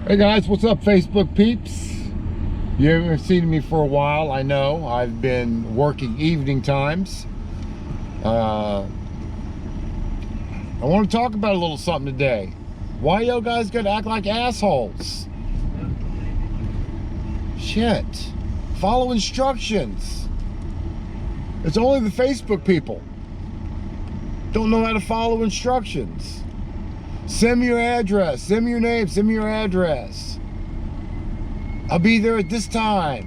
Hey guys, what's up Facebook peeps? You haven't seen me for a while, I know. I've been working evening times. I want to talk about a little something today. Why y'all guys gotta act like assholes? Shit. Follow instructions. It's only the Facebook people don't know how to follow instructions. Send me your address, send me your name, send me your address. I'll be there at this time.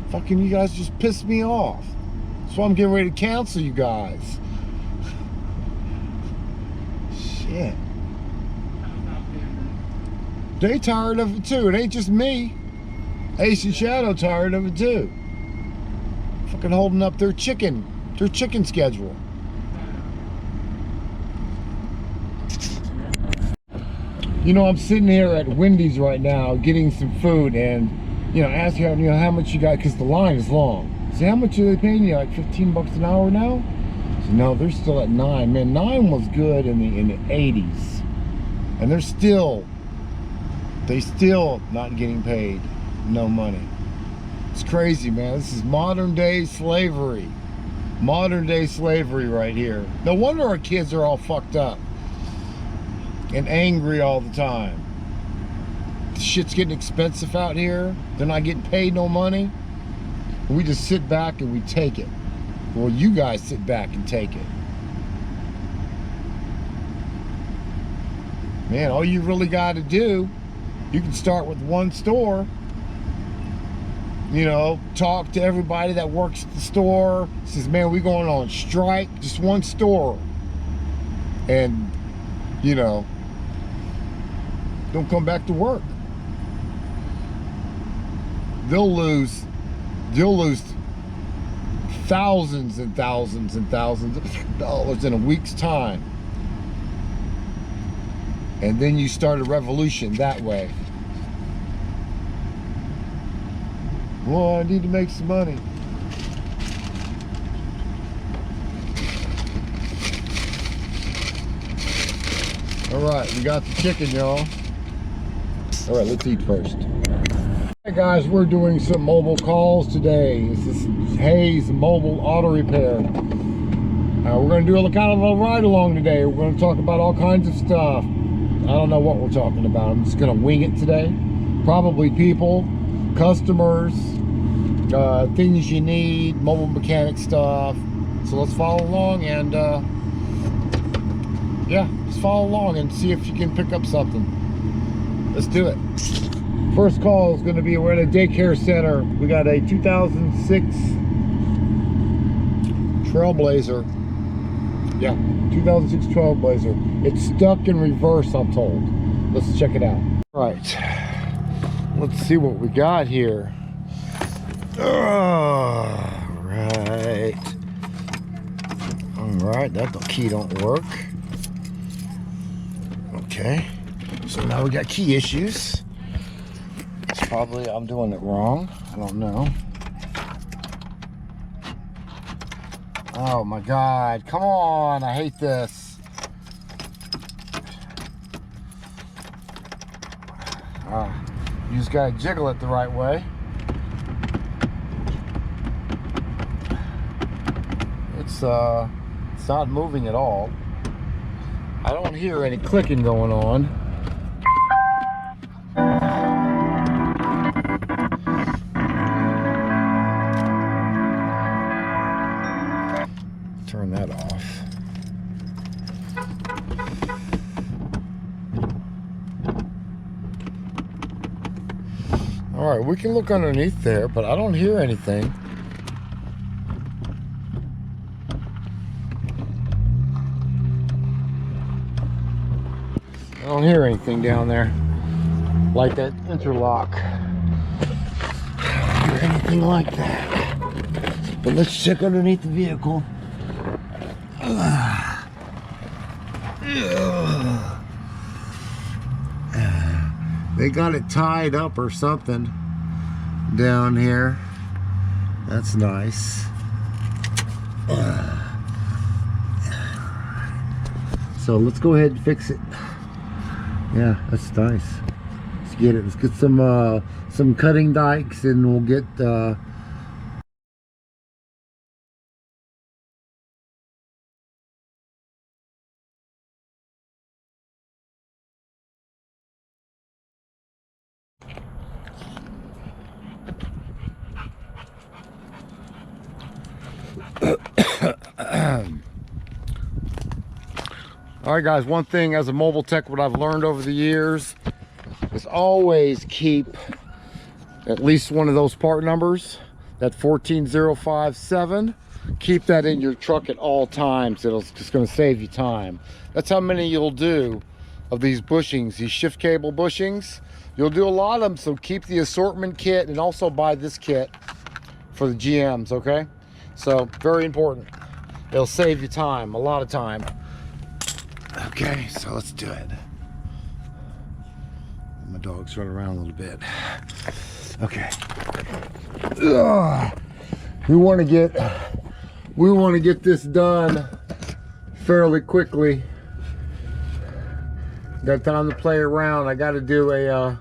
Fucking you guys just pissed me off. That's why I'm getting ready to cancel you guys. Shit. They tired of it too. It ain't just me. Ace and Shadow tired of it too. Fucking holding up their chicken schedule. You know, I'm sitting here at Wendy's right now getting some food and, asking, how much you got, because the line is long. So how much are they paying you, like 15 bucks an hour now? So no, they're still at 9. Man, 9 was good in the 80s. And they still not getting paid no money. It's crazy, man. This is modern day slavery. Modern day slavery right here. No wonder our kids are all fucked up and angry all the time. Shit's getting expensive out here. They're not getting paid no money. We just sit back and we take it. Well, you guys sit back and take it. Man, all you really got to do, you can start with one store. Talk to everybody that works at the store. Says, man, we going on strike. Just one store. And, don't come back to work. You'll lose thousands and thousands and thousands of dollars in a week's time. And then you start a revolution that way. Well, I need to make some money. All right, we got the chicken, y'all. All right, let's eat first. Hey guys, we're doing some mobile calls today. This is Hayes Mobile Auto Repair. We're going to do a kind of a ride along today. We're going to talk about all kinds of stuff. I don't know what we're talking about. I'm just going to wing it today. Probably people, customers, things you need, mobile mechanic stuff. So let's follow along and yeah, just follow along and see if you can pick up something. Let's do it. First call is going to be, we're at a daycare center. We got a 2006 Trailblazer. Yeah, 2006 Trailblazer. It's stuck in reverse, I'm told. Let's check it out. All right, let's see what we got here. All right, that key don't work. Okay, so now we got key issues. It's probably, I'm doing it wrong. I don't know. Oh my God, come on, I hate this. You just gotta jiggle it the right way. It's not moving at all. I don't hear any clicking going on. Turn that off. All right, we can look underneath there, but I don't hear anything. I don't hear anything down there, like that interlock. I don't hear anything like that. But let's check underneath the vehicle. They got it tied up or something down here. That's nice. So let's go ahead and fix it. Yeah, that's nice. Let's get it. Let's get some cutting dikes, and we'll get all right, guys, one thing as a mobile tech, what I've learned over the years is always keep at least one of those part numbers, that 14057. Keep that in your truck at all times. It's just going to save you time. That's how many you'll do of these bushings, these shift cable bushings. You'll do a lot of them, so keep the assortment kit and also buy this kit for the GMs, okay? So, very important. It'll save you time, a lot of time. Okay, so let's do it. My dog's running around a little bit. Okay. Ugh. We want to get this done fairly quickly. Got time to play around. I got to do a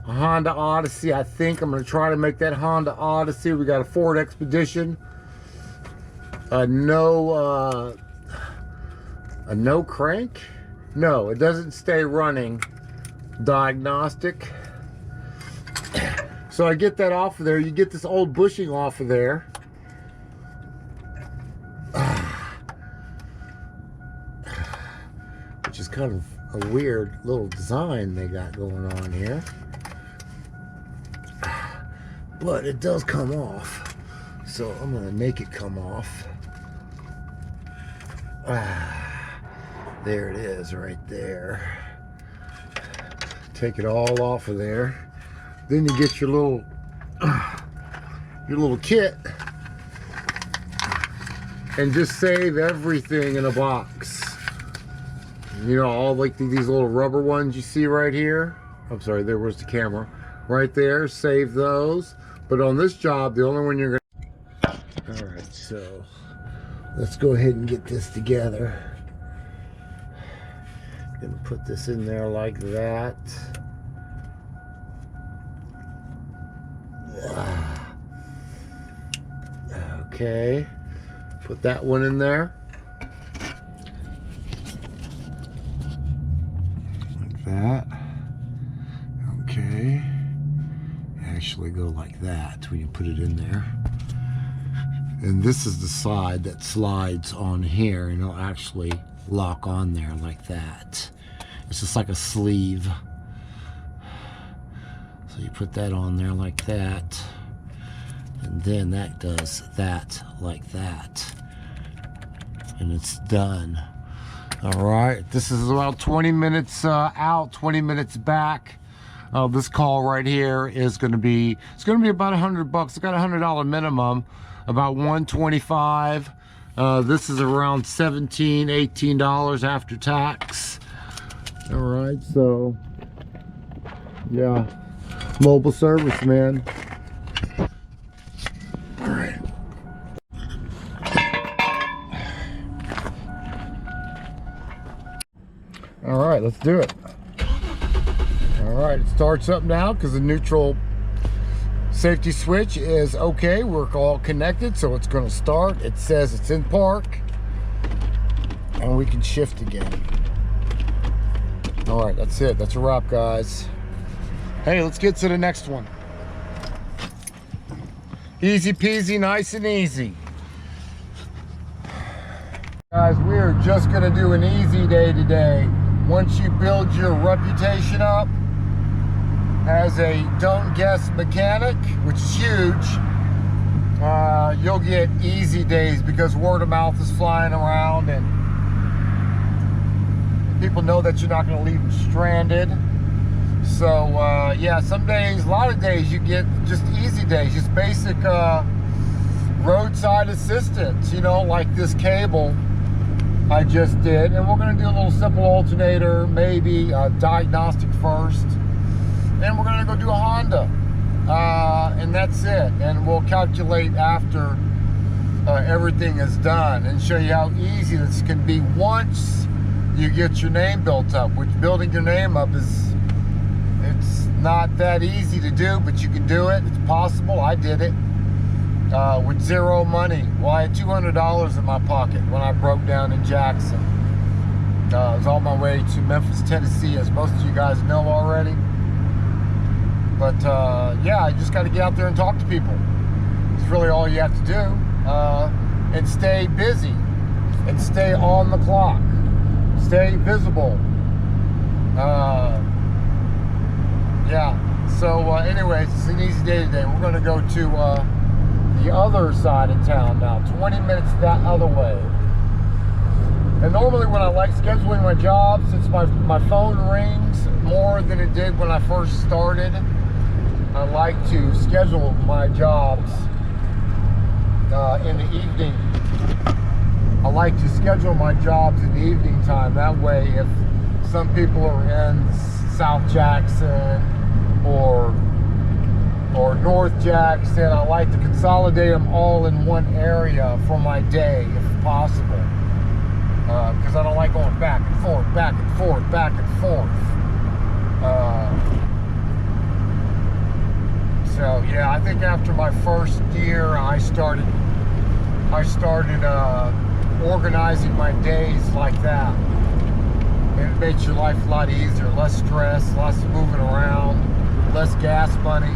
Honda Odyssey. I think I'm going to try to make that Honda Odyssey. We got a Ford Expedition. A no crank? No, it doesn't stay running. Diagnostic. So I get that off of there. You get this old bushing off of there. Which is kind of a weird little design they got going on here. But it does come off. So I'm going to make it come off. There it is right there. Take it all off of there. Then you get your little kit and just save everything in a box. You know, all like these little rubber ones you see right here. I'm sorry, there was the camera. Right there, save those. But on this job, the only one you're gonna... All right, so let's go ahead and get this together. Gonna put this in there like that. Okay, put that one in there. Like that. Okay. Actually go like that when you put it in there. And this is the side that slides on here, and it'll actually lock on there like that. It's just like a sleeve. So you put that on there like that, and then that does that like that, and it's done. All right, this is about 20 minutes out, 20 minutes back. This call right here is going to be, it's going to be about $100. It's got a $100 minimum, about $125. This is around $17, $18 after tax. All right, so yeah, mobile service, man. All right. All right, let's do it. All right, it starts up now because the neutral safety switch is okay. We're all connected, so it's going to start. It says it's in park, and we can shift again. All right, that's it. That's a wrap, guys. Hey, let's get to the next one. Easy peasy, nice and easy. Guys, we are just going to do an easy day today. Once you build your reputation up as a don't guess mechanic, which is huge, you'll get easy days because word of mouth is flying around and people know that you're not going to leave them stranded. So yeah, some days, a lot of days you get just easy days, just basic roadside assistance, you know, like this cable I just did. And we're going to do a little simple alternator, maybe diagnostic first. And we're going to go do a Honda, and that's it. And we'll calculate after everything is done and show you how easy this can be once you get your name built up, which building your name up it's not that easy to do, but you can do it. It's possible. I did it with zero money. Well, I had $200 in my pocket when I broke down in Jackson. I was on my way to Memphis, Tennessee, as most of you guys know already. But yeah, I just got to get out there and talk to people. It's really all you have to do. And stay busy. And stay on the clock. Stay visible. Yeah. So anyways, it's an easy day today. We're going to go to the other side of town now. 20 minutes that other way. And normally when I like scheduling my job, since my phone rings more than it did when I first started, I like to schedule my jobs in the evening. I like to schedule my jobs in the evening time. That way, if some people are in South Jackson or North Jackson, I like to consolidate them all in one area for my day, if possible. Because I don't like going back and forth, back and forth, back and forth. So yeah, I think after my first year, I started organizing my days like that. And it makes your life a lot easier, less stress, less moving around, less gas money.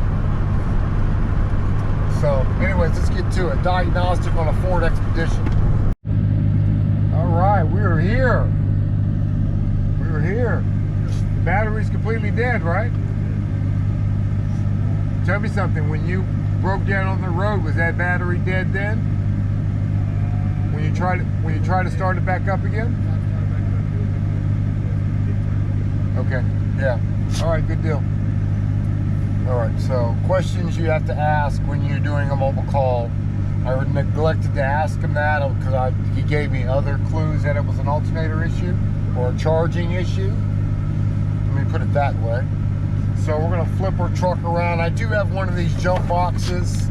So anyways, let's get to it. Diagnostic on a Ford Expedition. All right, we're here. We're here. The battery's completely dead, right? Tell me something, when you broke down on the road, was that battery dead then? When you try to start it back up again? Okay, yeah. All right, good deal. All right, so questions you have to ask when you're doing a mobile call. I neglected to ask him that because he gave me other clues that it was an alternator issue or a charging issue. Let me put it that way. So we're gonna flip our truck around. I do have one of these jump boxes,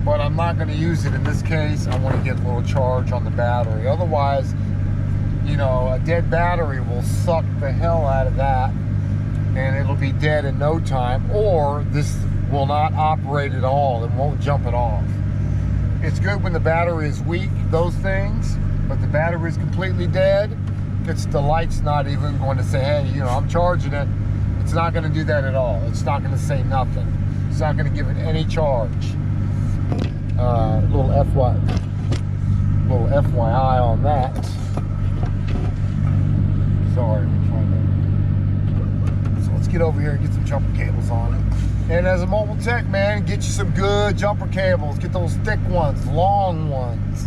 but I'm not gonna use it in this case. I wanna get a little charge on the battery. Otherwise, you know, a dead battery will suck the hell out of that and it'll be dead in no time, or this will not operate at all. It won't jump it off. It's good when the battery is weak, those things, but the battery is completely dead. It's the light's not even going to say, hey, you know, I'm charging it. It's not going to do that at all. It's not going to say nothing. It's not going to give it any charge. Little FYI on that. Sorry, so let's get over here and get some jumper cables on it. And as a mobile tech, man, get you some good jumper cables. Get those thick ones, long ones.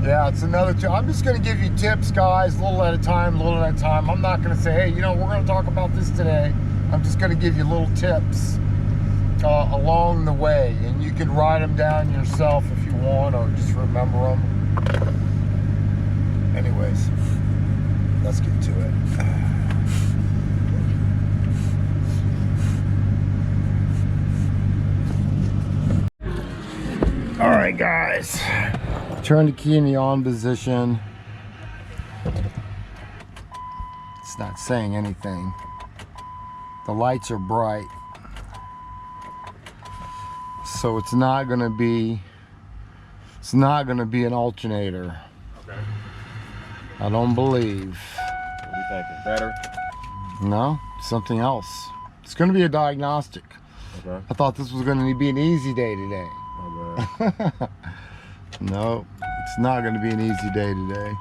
Yeah, it's another tip. I'm just going to give you tips, guys, a little at a time, I'm not going to say, hey, you know, we're going to talk about this today. I'm just going to give you little tips along the way. And you can write them down yourself if you want, or just remember them. Anyways, let's get to it. All right, guys. Turn the key in the on position. It's not saying anything. The lights are bright. So it's not gonna be an alternator. Okay. I don't believe. What are you thinking? Battery? No, something else. It's gonna be a diagnostic. Okay. I thought this was gonna be an easy day today. My bad. No, it's not going to be an easy day today.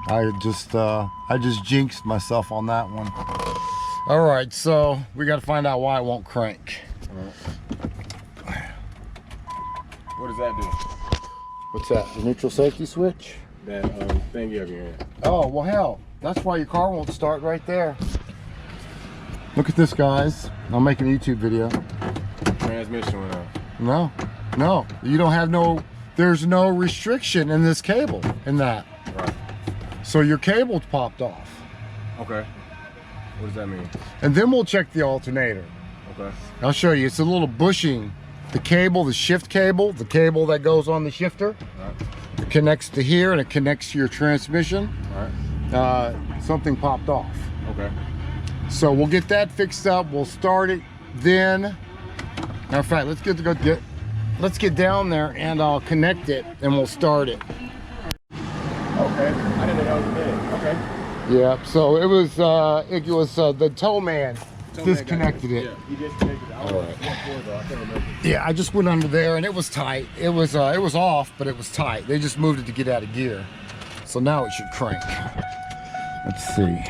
I just jinxed myself on that one. All right, so we got to find out why it won't crank. Right. What does that do? What's that? The neutral safety switch? That thing you have in your hand. Oh, well, hell, that's why your car won't start right there. Look at this, guys. I'm making a YouTube video. Transmission went out. No, you don't have there's no restriction in this cable, in that. Right. So your cable's popped off. Okay. What does that mean? And then we'll check the alternator. Okay. I'll show you. It's a little bushing. The cable, the shift cable, the cable that goes on the shifter, Right. it connects to here and it connects to your transmission. Right. something popped off. Okay. So we'll get that fixed up. We'll start it then. Matter of fact, let's get down there and I'll connect it and we'll start it. Okay. I didn't know that was dead. Okay. Yeah. So it was the tow man disconnected it. Yeah, he disconnected it. I don't know All right. what for though. I can't remember. Yeah, I just went under there and it was tight. It was off, but it was tight. They just moved it to get out of gear. So now it should crank. Let's see.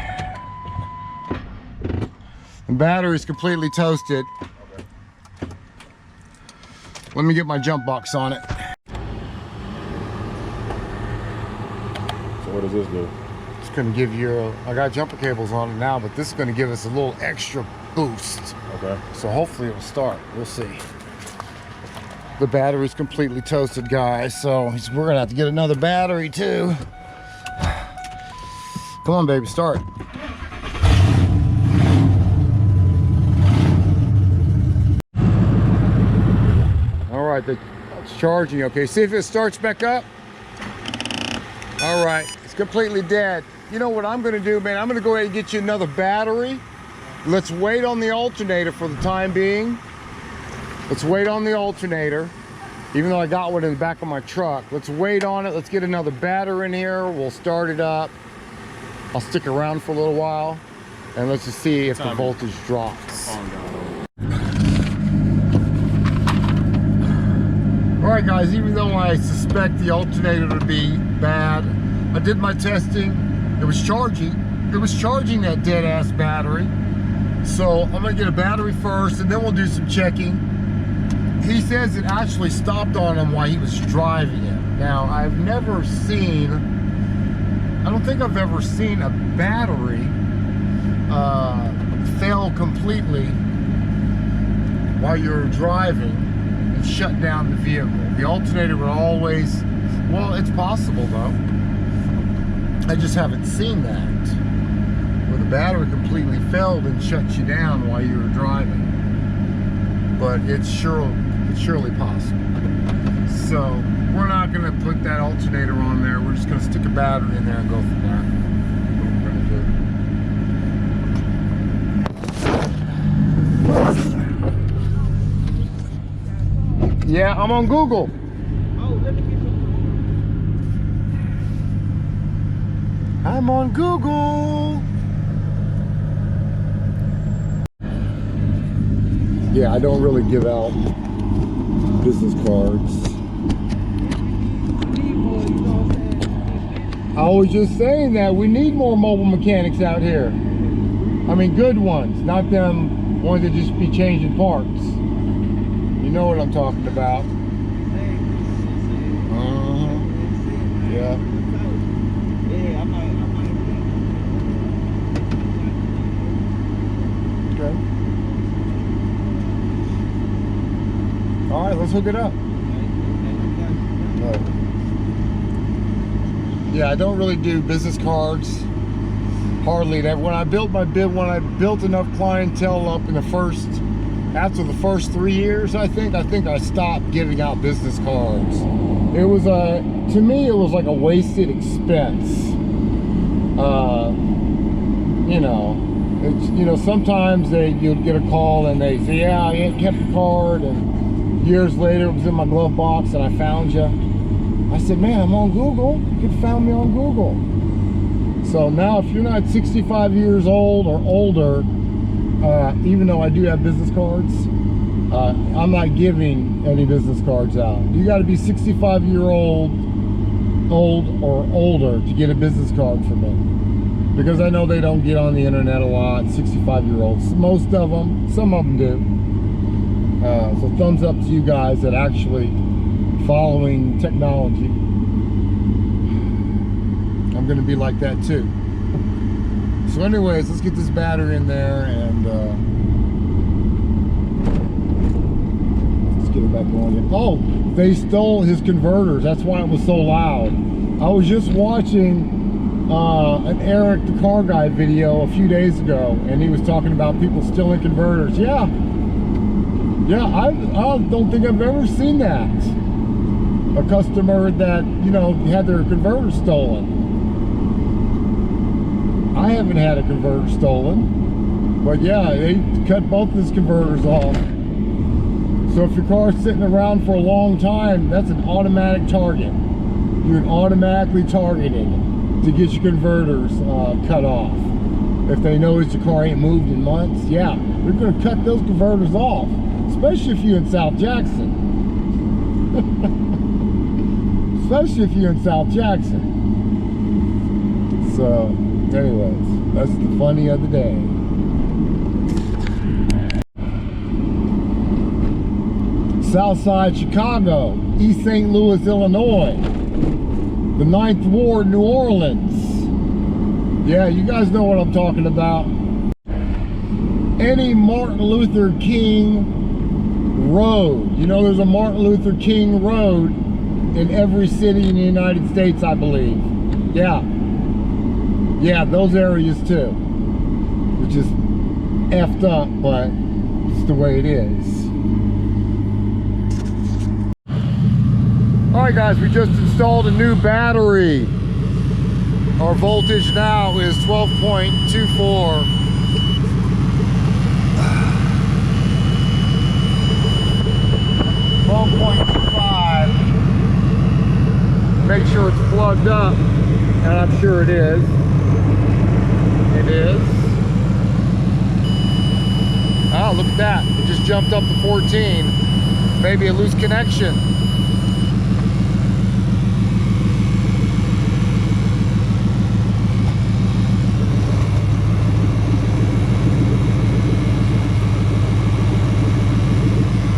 The battery is completely toasted. Okay. Let me get my jump box on it. So what does this do? It's gonna give you, I got jumper cables on it now, but this is gonna give us a little extra boost. Okay. So hopefully it'll start. We'll see. The battery's completely toasted, guys. So we're gonna have to get another battery too. Come on, baby, start. All right, it's charging. Okay, see if it starts back up. All right, it's completely dead. You know what I'm gonna do, man? I'm gonna go ahead and get you another battery. Let's wait on the alternator for the time being. Let's wait on the alternator, even though I got one in the back of my truck. Let's wait on it. Let's get another battery in here. We'll start it up. I'll stick around for a little while, and let's just see if the voltage drops. All right, guys, even though I suspect the alternator to be bad, I did my testing. It was charging. It was charging that dead-ass battery. So I'm gonna get a battery first, and then we'll do some checking. He says it actually stopped on him while he was driving it. Now, I don't think I've ever seen a battery fail completely while you're driving and shut down the vehicle. The alternator would always, well, it's possible though. I just haven't seen that, where the battery completely failed and shut you down while you were driving. But it's surely possible. So we're not gonna put that alternator on there. We're just gonna stick a battery in there and go from there. What we're gonna do. Yeah, I'm on Google. I'm on Google. Yeah, I don't really give out business cards. I was just saying that we need more mobile mechanics out here. I mean, good ones, not them ones that just be changing parts. You know what I'm talking about. Yeah. Okay. All right, let's hook it up. Yeah, I don't really do business cards. Hardly. When I built enough clientele up in after the first 3 years, I think I stopped giving out business cards. It was to me, it was like a wasted expense. Sometimes you'd get a call and they say, yeah, you kept the card, and years later it was in my glove box and I found you. I said, man, I'm on Google. You could have found me on Google. So now if you're not 65 years old or older, even though I do have business cards, I'm not giving any business cards out. You got to be 65-year-old or older to get a business card from me. Because I know they don't get on the internet a lot, 65-year-olds. Most of them, some of them do. So thumbs up to you guys that actually following technology. I'm gonna be like that too. So anyways, let's get this battery in there and let's get it back on. Oh, they stole his converters. That's why it was so loud. I was just watching an Eric the Car Guy video a few days ago, and he was talking about people stealing converters. Yeah, I don't think I've ever seen that. A customer that, had their converter stolen. I haven't had a converter stolen, but yeah, they cut both his converters off. So if your car's sitting around for a long time, that's an automatic target. You're automatically targeted to get your converters cut off. If they notice your car ain't moved in months, yeah, they're gonna cut those converters off, especially if you're in South Jackson. Especially if you're in South Jackson. So, anyways, that's the funny of the day. Southside Chicago, East St. Louis, Illinois, the 9th Ward, New Orleans. Yeah, you guys know what I'm talking about. Any Martin Luther King road. You know, there's a Martin Luther King road in every city in the United States, I believe. Yeah. Yeah, those areas too. Which is effed up, but it's the way it is. Alright guys, we just installed a new battery. Our voltage now is 12.24. 12.25. Make sure it's plugged up, and I'm sure it is. It is. Oh, look at that. It just jumped up to 14. Maybe a loose connection.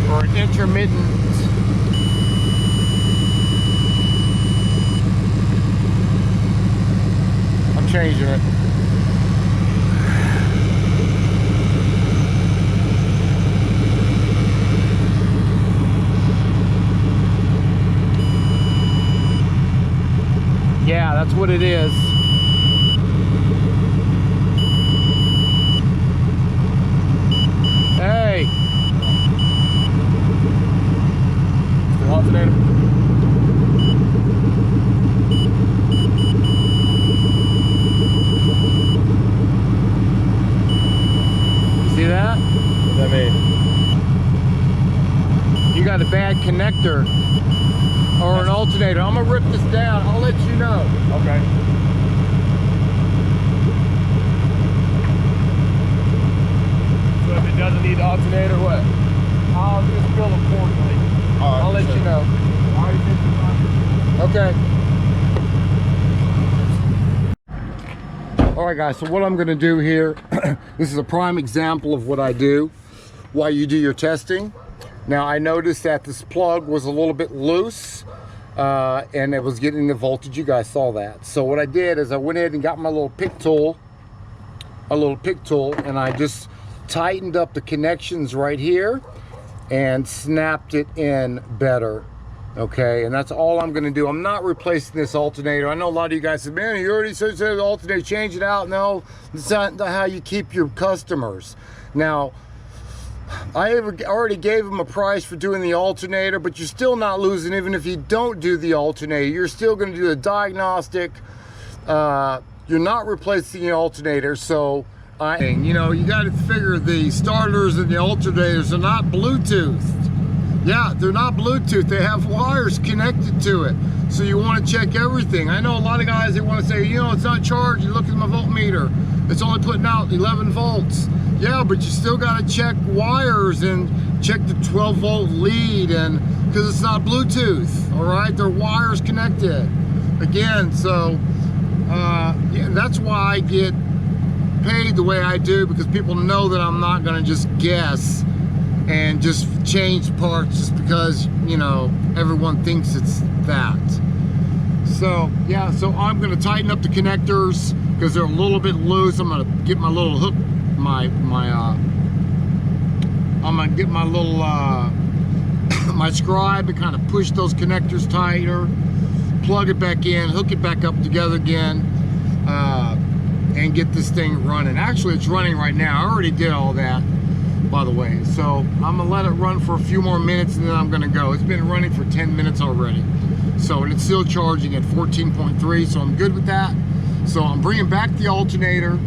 Or an intermittent. I'm changing it. Yeah, that's what it is. Hey. The alternator. See that? What does that mean? You got a bad connector or an alternator. I'm gonna rip this down. I'll let you know. Okay. So if it doesn't need the alternator, what? I'll just bill accordingly. I'll let you know. Okay. All right, guys. So what I'm going to do here, this is a prime example of what I do while you do your testing. Now, I noticed that this plug was a little bit loose, and it was getting the voltage. You guys saw that. So what I did is I went ahead and got my little pick tool, and I just tightened up the connections right here and snapped it in better. Okay, and that's all I'm going to do. I'm not replacing this alternator. I know a lot of you guys said, man, you already said the alternator, change it out. No, that's not how you keep your customers. Now, I already gave them a price for doing the alternator, but you're still not losing even if you don't do the alternator. You're still going to do the diagnostic. You're not replacing the alternator, so you know, you got to figure the starters and the alternators are not Bluetooth. Yeah, they're not Bluetooth. They have wires connected to it. So you want to check everything. I know a lot of guys, they want to say, you know, it's not charged. You look at my voltmeter. It's only putting out 11 volts. Yeah, but you still got to check wires and check the 12 volt lead, and because it's not Bluetooth, all right? They're wires connected. Again, so yeah, that's why I get paid the way I do, because people know that I'm not going to just guess and just change parts just because, you know, everyone thinks it's that. So yeah, so I'm going to tighten up the connectors because they're a little bit loose. I'm going to get my little hook, I'm going to get my little my scribe and kind of push those connectors tighter, plug it back in, hook it back up together again, and get this thing running. Actually, it's running right now. I already did all that, by the way. So I'm gonna let it run for a few more minutes and then I'm gonna go. It's been running for 10 minutes already. So, and it's still charging at 14.3, so I'm good with that. So I'm bringing back the alternator.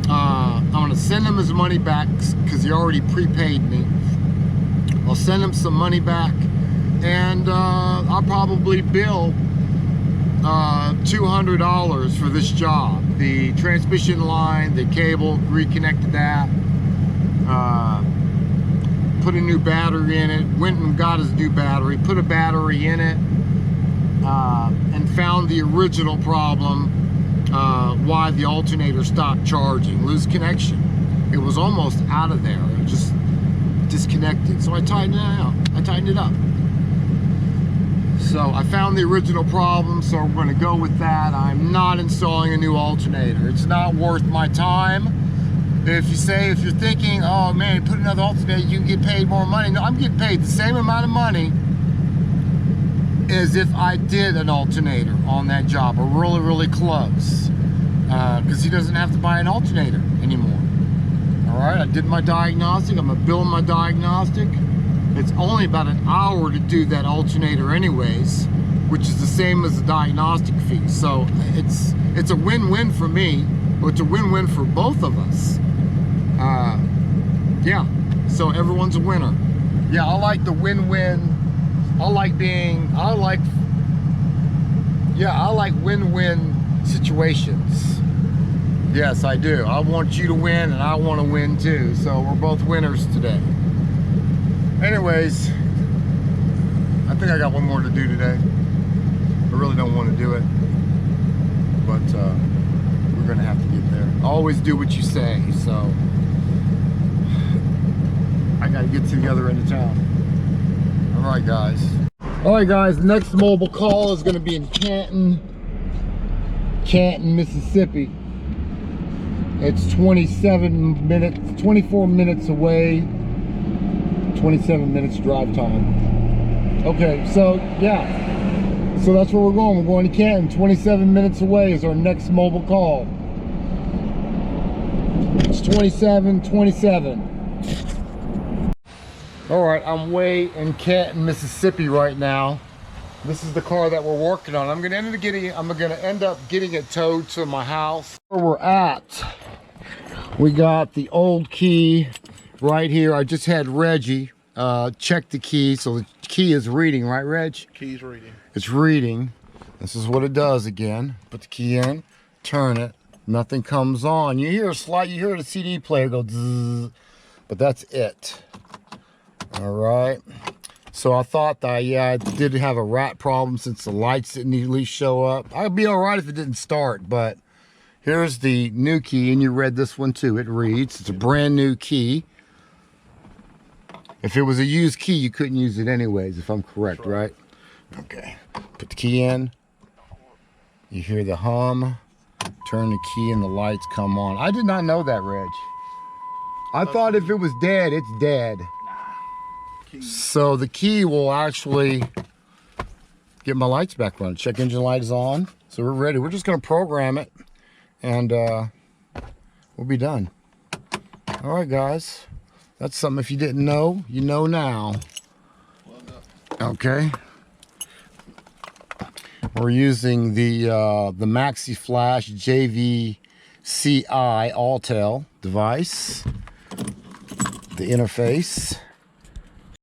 I'm gonna send him his money back because he already prepaid me. I'll send him some money back, and I'll probably bill $200 for this job. The transmission line, the cable, reconnected that, put a new battery in it, went and got his new battery, put a battery in it, and found the original problem, why the alternator stopped charging. Lose connection. It was almost out of there. It just disconnected. So I tightened it out. I tightened it up. So I found the original problem, so we're going to go with that. I'm not installing a new alternator. It's not worth my time. If you're thinking, oh man, put another alternator, you can get paid more money. No, I'm getting paid the same amount of money as if I did an alternator on that job, or really, really close. Because he doesn't have to buy an alternator anymore. All right, I did my diagnostic. I'm gonna bill my diagnostic. It's only about an hour to do that alternator anyways, which is the same as the diagnostic fee. So it's a win-win for me, but it's a win-win for both of us. Yeah, so everyone's a winner. Yeah, I like the win-win. I like win-win situations. Yes, I do. I want you to win, and I want to win too. So we're both winners today. Anyways, I think I got one more to do today. I really don't want to do it, but we're gonna have to get there. Always do what you say, so I gotta get to the other end of town. All right, guys. All right, guys. Next mobile call is gonna be in Canton, Mississippi. It's 24 minutes away. 27 minutes drive time. Okay, so yeah, so that's where we're going. We're going to Canton. 27 minutes away is our next mobile call. It's 27. All right, I'm way in Canton, Mississippi right now. This is the car that we're working on. I'm gonna end up getting it towed to my house. Where we're at, we got the old key right here. I just had Reggie check the key. So the key is reading, right, Reg? Key's reading. It's reading. This is what it does again. Put the key in, turn it, nothing comes on. You hear the CD player go zzz, but that's it. All right. So I thought that, yeah, I did have a rat problem since the lights didn't at least show up. I'd be all right if it didn't start, but here's the new key, and you read this one too. It reads. It's a brand new key. If it was a used key, you couldn't use it anyways, if I'm correct, right? Okay. Put the key in. You hear the hum. Turn the key and the lights come on. I did not know that, Reg. I thought if it was dead, it's dead. So the key will actually get my lights back running. Check engine light is on. So we're ready. We're just going to program it, and we'll be done. All right, guys. That's something, if you didn't know, you know now. Okay. We're using the Maxi Flash JVCI Autel device. The interface.